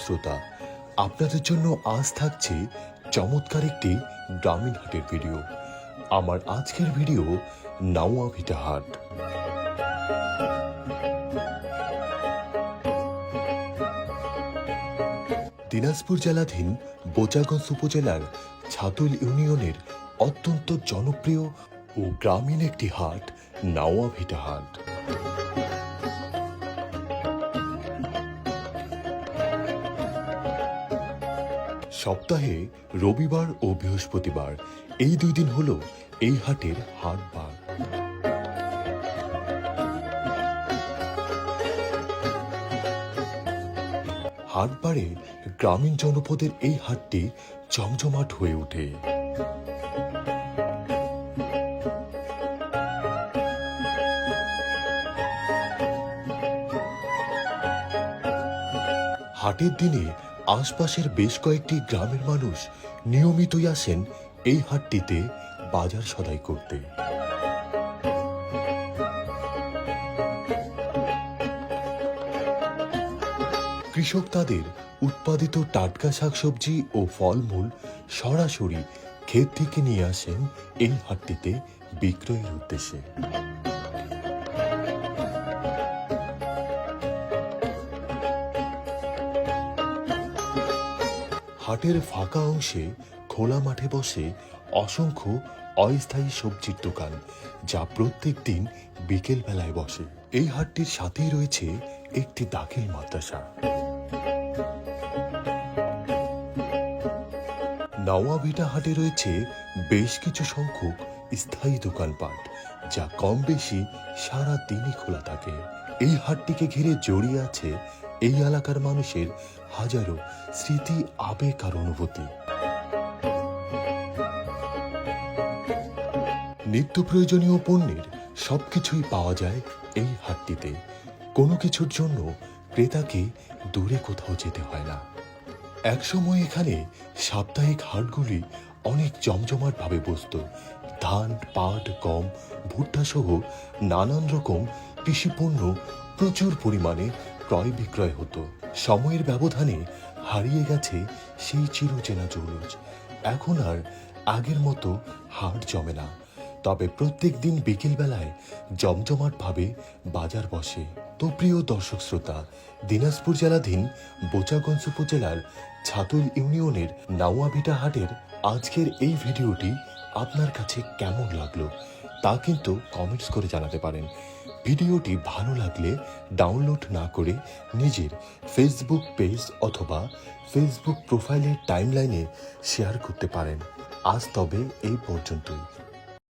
শ্রোতা, আপনাদের জন্য আজ থাকছে চমৎকার একটি গ্রামীণ হাটের ভিডিও। আমার আজকের ভিডিও নাওয়াভিটা হাট। দিনাজপুর জেলাধীন বোচাগঞ্জ উপজেলার ছাতুল ইউনিয়নের অত্যন্ত জনপ্রিয় ও গ্রামীণ একটি হাট নাওয়াভিটা হাট। সপ্তাহে রবিবার ও বৃহস্পতিবার এই দুই দিন হলো এই হাটের হাটবার। হাটবারে গ্রামীণ জনপদের এই হাটটি জমজমাট হয়ে ওঠে। হাটের দিনে আশপাশের বেশ কয়েকটি গ্রামের মানুষ নিয়মিতই আসেন এই হাটটিতে বাজার সদাই করতে। কৃষক তাদের উৎপাদিত টাটকা শাকসবজি ও ফলমূল সরাসরি ক্ষেত থেকে নিয়ে আসেন এই হাটটিতে বিক্রয়ের উদ্দেশ্যে। হাটের ফাঁকা অংশে খোলা মাঠে বসে অসংখ্য অস্থায়ী সবজির দোকান, যা প্রত্যেক দিন বিকেল বেলায় বসে। এই হাটটির সাথেই রয়েছে একটি দাখিল মাদ্রাসা। নাওয়াভিটা হাটে রয়েছে বেশ কিছু সংখ্যক স্থায়ী দোকানপাট, যা কম বেশি সারা দিনই খোলা থাকে। এই হাটটিকে ঘিরে জড়িয়ে আছে এই এলাকার মানুষের হাজারো স্মৃতি, আবেগ আর অনুভূতি। নিত্য প্রয়োজনীয় পণ্যের সবকিছুই পাওয়া যায় এই হাটটিতে। কোনো কিছুর জন্য ক্রেতাকে দূরে কোথাও যেতে হয় না। একসময় এখানে সাপ্তাহিক হাটগুলি অনেক জমজমাট ভাবে বসত। ধান, পাট, গম, ভুট্টা সহ নানান রকম কৃষি পণ্য প্রচুর পরিমাণে ক্রয় বিক্রয় হতো। সময়ের ব্যবধানে হারিয়ে গেছে সেই চিরচেনা জৌলুস। এখন আর আগের মতো হাট জমে না, তবে প্রত্যেক দিন বিকেল বেলায় জমজমাট ভাবে বাজার বসে। তো প্রিয় দর্শক শ্রোতা, দিনাজপুর জেলাধীন বোচাগঞ্জ উপজেলার ছাতুল ইউনিয়নের নাওয়াভিটা হাটের আজকের এই ভিডিওটি আপনার কাছে কেমন লাগলো তা কিন্তু কমেন্টস করে জানাতে পারেন। ভিডিওটি ভালো লাগলে ডাউনলোড না করে নিজের ফেসবুক পেজ অথবা ফেসবুক প্রোফাইলের টাইমলাইনে শেয়ার করতে পারেন। আজ তবে এই পর্যন্তই।